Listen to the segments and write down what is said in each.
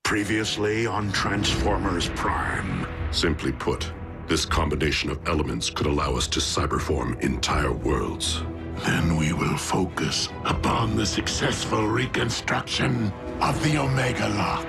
Previously on Transformers Prime. Simply put, this combination of elements could allow us to cyberform entire worlds. Then we will focus upon the successful reconstruction of the Omega Lock.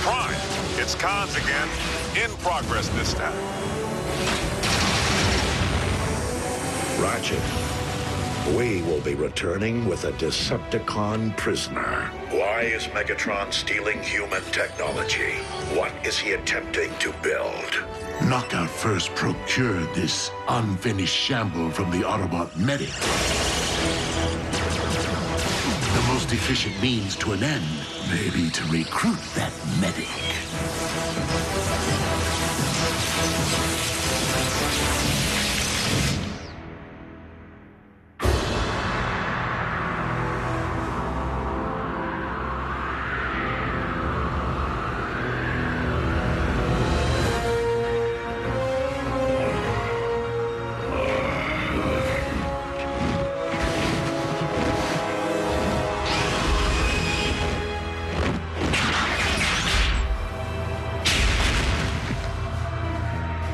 Prime, it's Cons again. In progress this time. Ratchet, we will be returning with a Decepticon prisoner. Why is Megatron stealing human technology? What is he attempting to build? Knockout first procured this unfinished shamble from the Autobot medic. The most efficient means to an end may be to recruit that medic.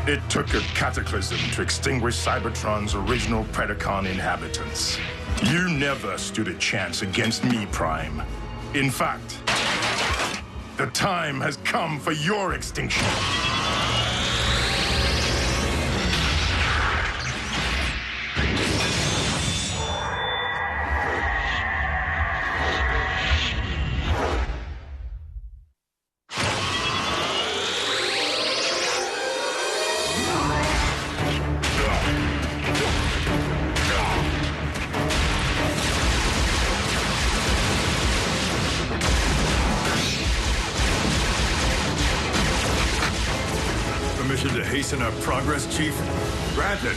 It took a cataclysm to extinguish Cybertron's original Predacon inhabitants. You never stood a chance against me, Prime. In fact, the time has come for your extinction. Permission to hasten our progress, Chief? Granted.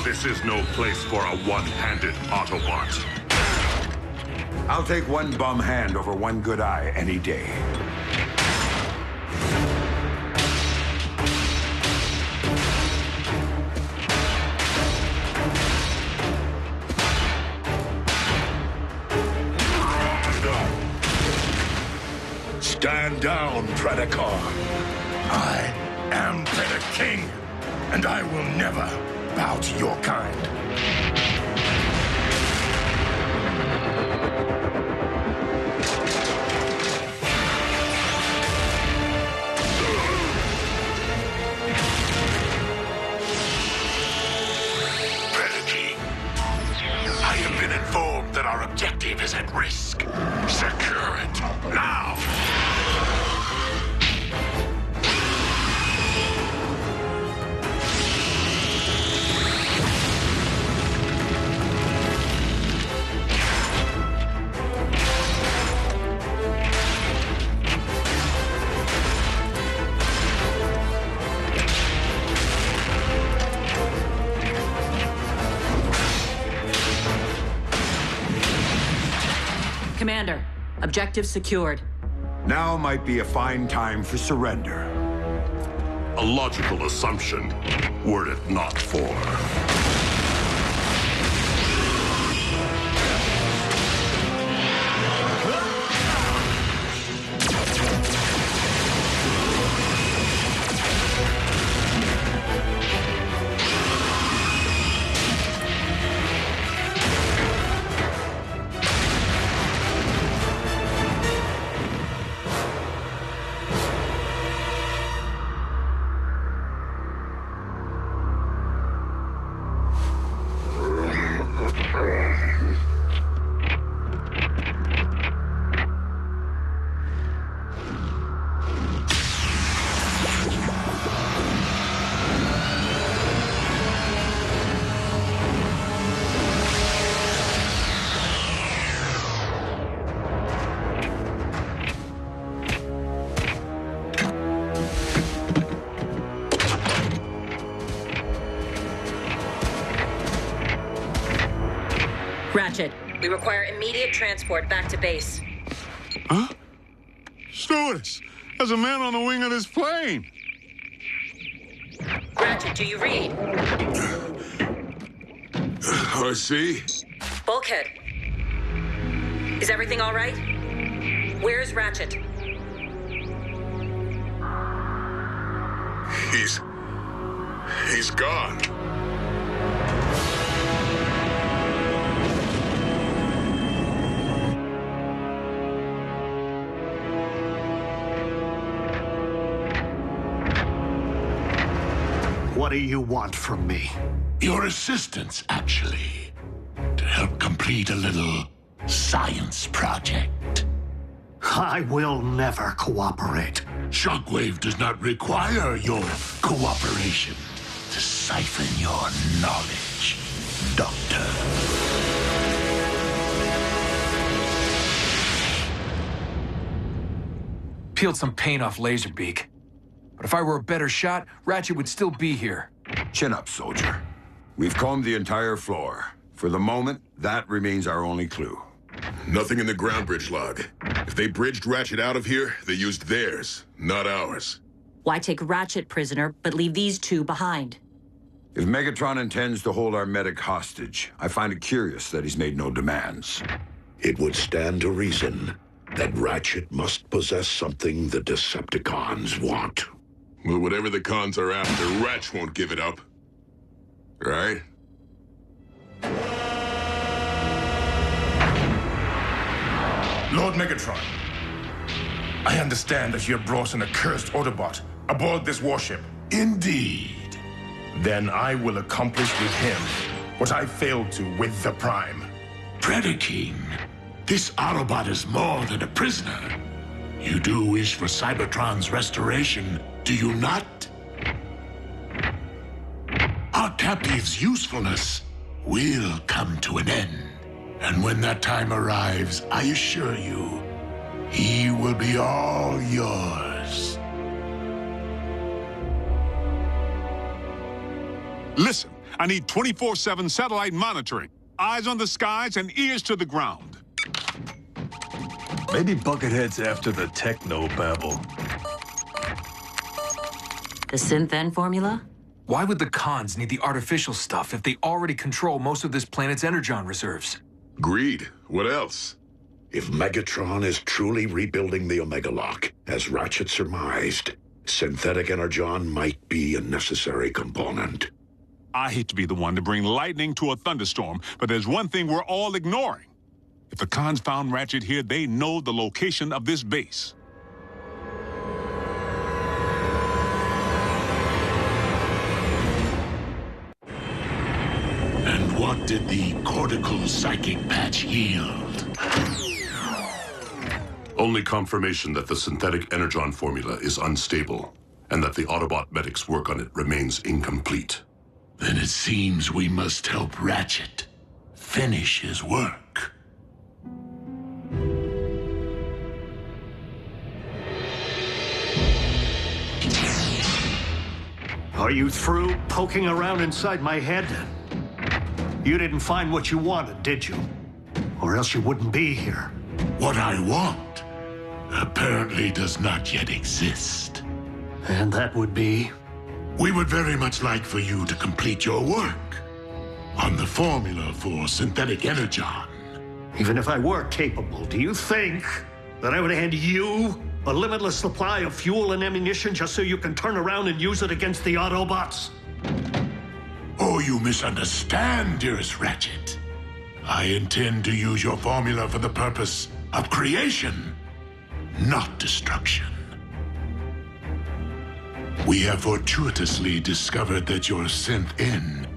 This is no place for a one-handed Autobot. I'll take one bum hand over one good eye any day. Stand down, Predacon. I am Predaking, and I will never bow to your kind. Prodigy, I have been informed that our objective is at risk. Secure it now. Commander, objective secured. Now might be a fine time for surrender. A logical assumption, were it not for... Ratchet, we require immediate transport back to base. Huh? Stewardess, there's a man on the wing of this plane. Ratchet, do you read? I see. Bulkhead. Is everything all right? Where's Ratchet? He's gone. What do you want from me? Your assistance, actually, to help complete a little science project. I will never cooperate. Shockwave does not require your cooperation to siphon your knowledge, Doctor. Peeled some paint off Laserbeak. But if I were a better shot, Ratchet would still be here. Chin up, soldier. We've combed the entire floor. For the moment, that remains our only clue. Nothing in the ground bridge log. If they bridged Ratchet out of here, they used theirs, not ours. Why take Ratchet prisoner, but leave these two behind? If Megatron intends to hold our medic hostage, I find it curious that he's made no demands. It would stand to reason that Ratchet must possess something the Decepticons want. Well, whatever the cons are after, Ratch won't give it up. Right? Lord Megatron, I understand that you have brought an accursed Autobot aboard this warship. Indeed. Then I will accomplish with him what I failed to with the Prime. Predaking, this Autobot is more than a prisoner. You do wish for Cybertron's restoration, do you not? Our captive's usefulness will come to an end. And when that time arrives, I assure you, he will be all yours. Listen, I need 24/7 satellite monitoring. Eyes on the skies and ears to the ground. Maybe Buckethead's after the techno-babble. The Synth-N formula? Why would the cons need the artificial stuff if they already control most of this planet's energon reserves? Greed. What else? If Megatron is truly rebuilding the Omega Lock, as Ratchet surmised, synthetic energon might be a necessary component. I hate to be the one to bring lightning to a thunderstorm, but there's one thing we're all ignoring. If the cons found Ratchet here, they know the location of this base. And what did the cortical psychic patch yield? Only confirmation that the synthetic energon formula is unstable, and that the Autobot medic's work on it remains incomplete. Then it seems we must help Ratchet finish his work. Are you through poking around inside my head? You didn't find what you wanted, did you? Or else you wouldn't be here. What I want apparently does not yet exist. And that would be? We would very much like for you to complete your work on the formula for synthetic energon. Even if I were capable, do you think that I would hand you a limitless supply of fuel and ammunition just so you can turn around and use it against the Autobots? Oh, you misunderstand, dearest Ratchet. I intend to use your formula for the purpose of creation, not destruction. We have fortuitously discovered that your Synth-N,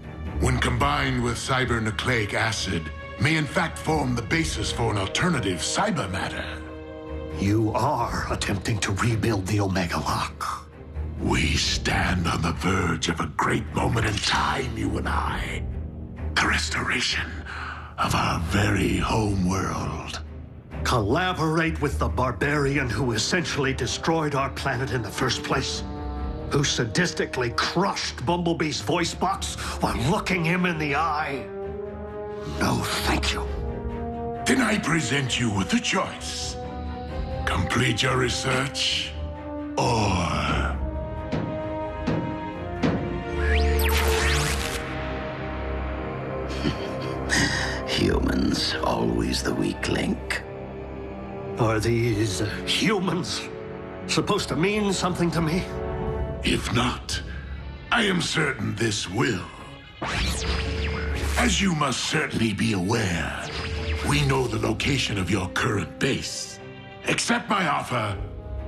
when combined with cybernucleic acid, may in fact form the basis for an alternative cyber matter. You are attempting to rebuild the Omega Lock. We stand on the verge of a great moment in time, you and I. The restoration of our very home world. Collaborate with the barbarian who essentially destroyed our planet in the first place. Who sadistically crushed Bumblebee's voice box while looking him in the eye. No, thank you. Then I present you with a choice. Complete your research, or... Humans, always the weak link. Are these humans supposed to mean something to me? If not, I am certain this will. As you must certainly be aware, we know the location of your current base. Accept my offer,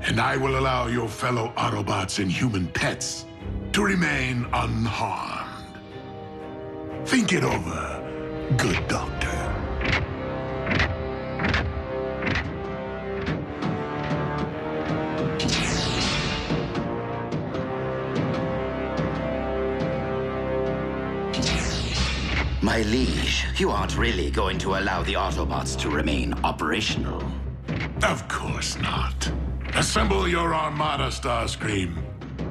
and I will allow your fellow Autobots and human pets to remain unharmed. Think it over, good doctor. My liege, you aren't really going to allow the Autobots to remain operational. Of course not. Assemble your armada, Starscream,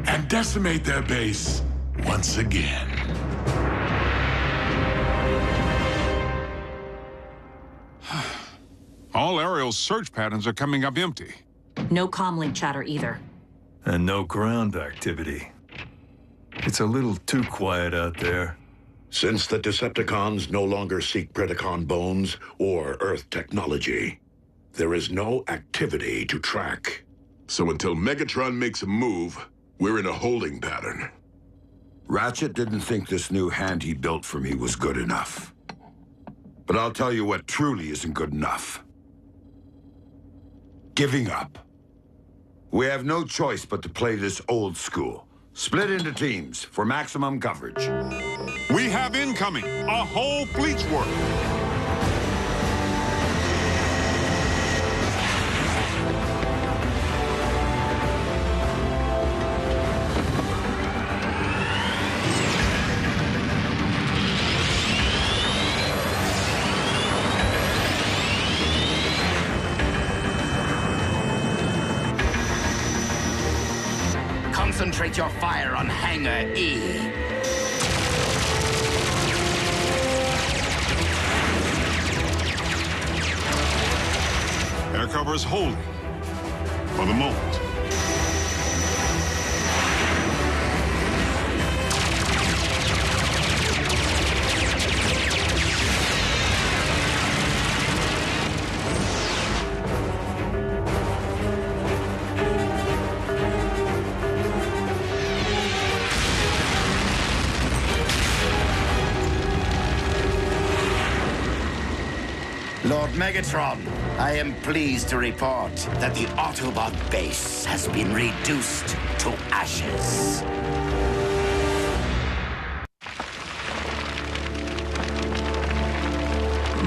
and decimate their base once again. All aerial search patterns are coming up empty. No comlink chatter either. And no ground activity. It's a little too quiet out there. Since the Decepticons no longer seek Predacon bones or Earth technology, there is no activity to track. So until Megatron makes a move, we're in a holding pattern. Ratchet didn't think this new hand he built for me was good enough. But I'll tell you what truly isn't good enough. Giving up. We have no choice but to play this old school. Split into teams for maximum coverage. We have incoming a whole fleet's worth. Concentrate your fire on Hangar E. Air cover is holding. For the moment. Lord Megatron, I am pleased to report that the Autobot base has been reduced to ashes.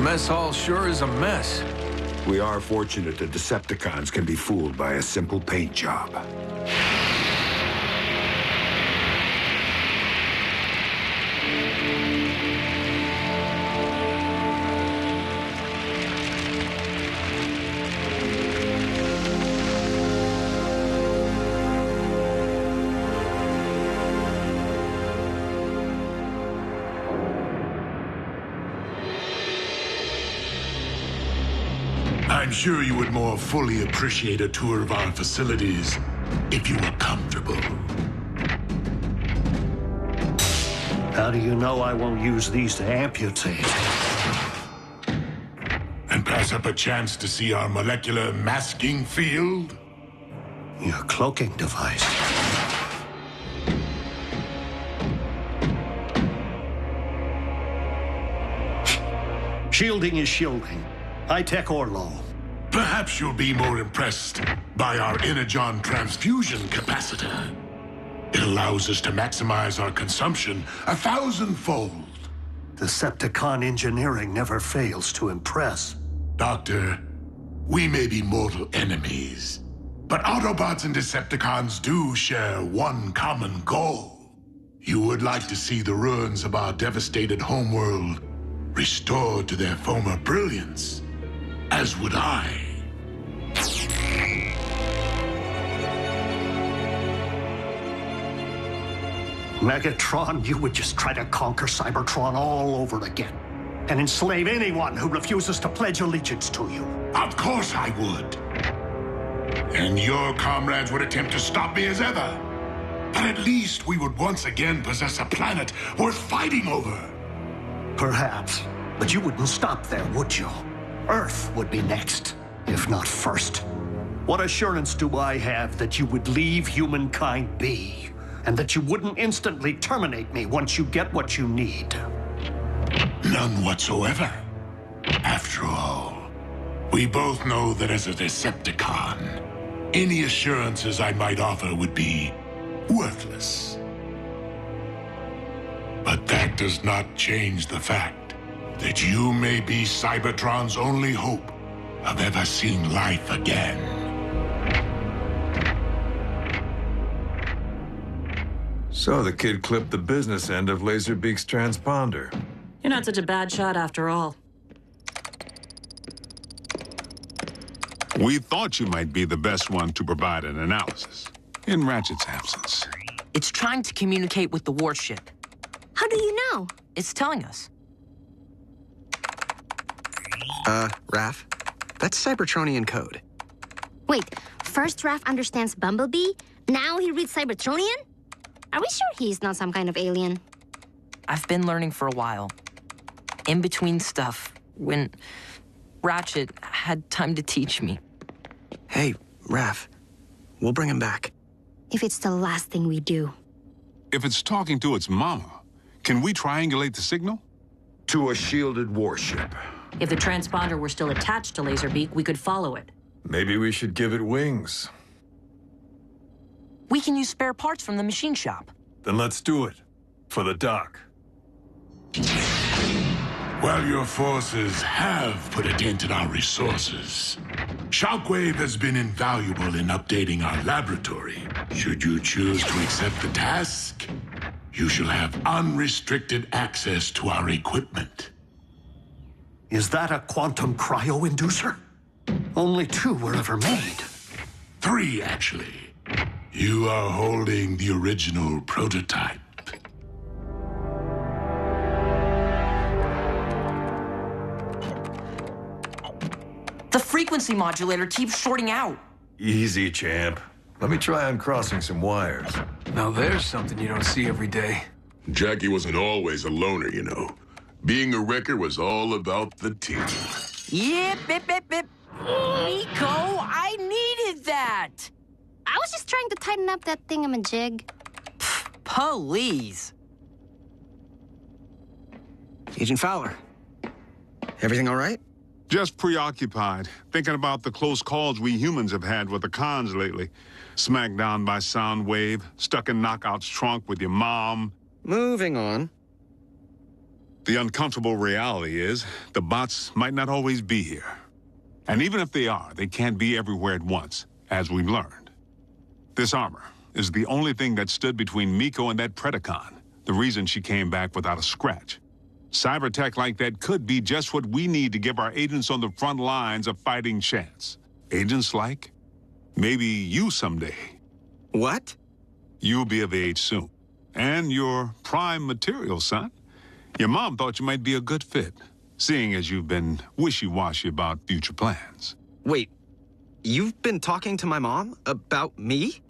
Mess hall sure is a mess. We are fortunate that Decepticons can be fooled by a simple paint job. I'm sure you would more fully appreciate a tour of our facilities if you were comfortable. How do you know I won't use these to amputate? And pass up a chance to see our molecular masking field? Your cloaking device. Shielding is shielding. High-tech or low. Perhaps you'll be more impressed by our Energon transfusion capacitor. It allows us to maximize our consumption 1,000-fold. Decepticon engineering never fails to impress. Doctor, we may be mortal enemies, but Autobots and Decepticons do share one common goal. You would like to see the ruins of our devastated homeworld restored to their former brilliance, as would I. Megatron, you would just try to conquer Cybertron all over again. and enslave anyone who refuses to pledge allegiance to you. Of course I would. And your comrades would attempt to stop me as ever. But at least we would once again possess a planet worth fighting over. Perhaps. But you wouldn't stop there, would you? Earth would be next, if not first. What assurance do I have that you would leave humankind be, and that you wouldn't instantly terminate me once you get what you need? None whatsoever. After all, we both know that as a Decepticon, any assurances I might offer would be worthless. But that does not change the fact that you may be Cybertron's only hope of ever seeing life again. So the kid clipped the business end of Laserbeak's transponder. You're not such a bad shot after all. We thought you might be the best one to provide an analysis, in Ratchet's absence. It's trying to communicate with the warship. How do you know? It's telling us. Raph, that's Cybertronian code. Wait, first Raph understands Bumblebee? Now he reads Cybertronian? Are we sure he's not some kind of alien? I've been learning for a while. In between stuff, when Ratchet had time to teach me. Hey, Raph, we'll bring him back. If it's the last thing we do. If it's talking to its mama, can we triangulate the signal? To a shielded warship. If the transponder were still attached to Laserbeak, we could follow it. Maybe we should give it wings. We can use spare parts from the machine shop. Then let's do it. For the dock. Well, your forces have put a dent in our resources. Shockwave has been invaluable in updating our laboratory. Should you choose to accept the task, you shall have unrestricted access to our equipment. Is that a quantum cryo-inducer? Only 2 were ever made. 3, actually. You are holding the original prototype. The frequency modulator keeps shorting out. Easy, champ. Let me try uncrossing some wires. Now there's something you don't see every day. Jackie wasn't always a loner, you know. Being a wrecker was all about the team. Yip, bip, bip, bip. Nico, I needed that. I was just trying to tighten up that thingamajig. Please. Agent Fowler, everything all right? Just preoccupied, thinking about the close calls we humans have had with the cons lately. Smacked down by Soundwave, stuck in Knockout's trunk with your mom. Moving on. The uncomfortable reality is, the bots might not always be here. And even if they are, they can't be everywhere at once, as we've learned. This armor is the only thing that stood between Miko and that Predacon, the reason she came back without a scratch. Cybertech like that could be just what we need to give our agents on the front lines a fighting chance. Agents like maybe you someday. What? You'll be of age soon. And you're prime material, son. Your mom thought you might be a good fit, seeing as you've been wishy-washy about future plans. Wait, you've been talking to my mom about me?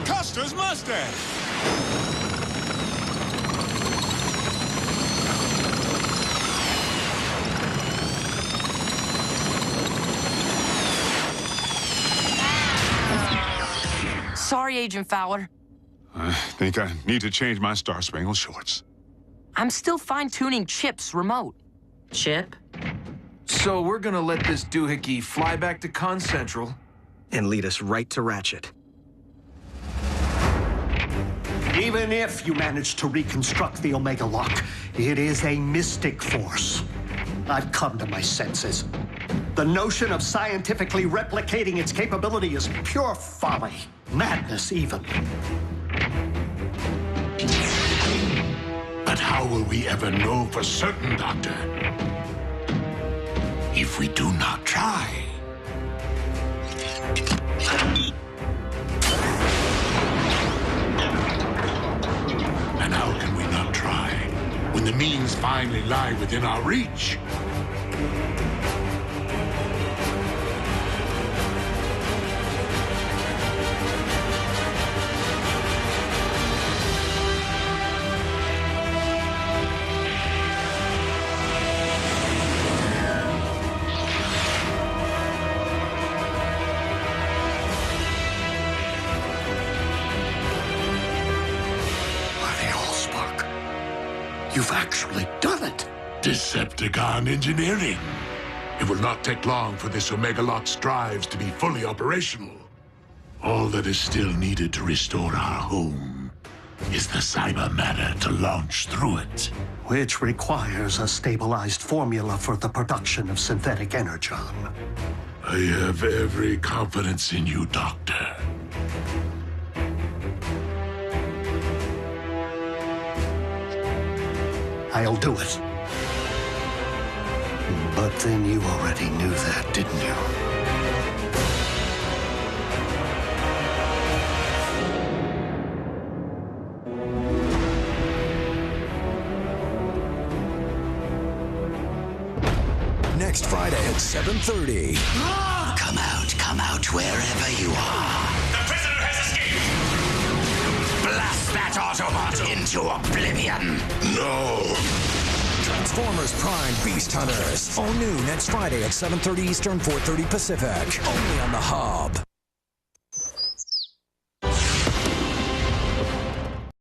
Custer's Mustang! Sorry, Agent Fowler. I think I need to change my Star Spangled shorts. I'm still fine-tuning Chip's remote. Chip? So we're gonna let this doohickey fly back to Con Central and lead us right to Ratchet. Even if you manage to reconstruct the Omega Lock, it is a mystic force. I've come to my senses. The notion of scientifically replicating its capability is pure folly. Madness, even. But how will we ever know for certain, Doctor? If we do not try. the means finally lie within our reach. You've actually done it! Decepticon engineering. It will not take long for this Omega-Lot's drives to be fully operational. All that is still needed to restore our home is the cyber matter to launch through it. Which requires a stabilized formula for the production of synthetic energon. I have every confidence in you, Doctor. I'll do it. But then you already knew that, didn't you? Next Friday at 7:30. Come out wherever you are. The prisoner has escaped! Blast that Autobot into oblivion! No! Transformers Prime Beast Hunters. All new next Friday at 7:30 Eastern, 4:30 Pacific. Only on the Hub.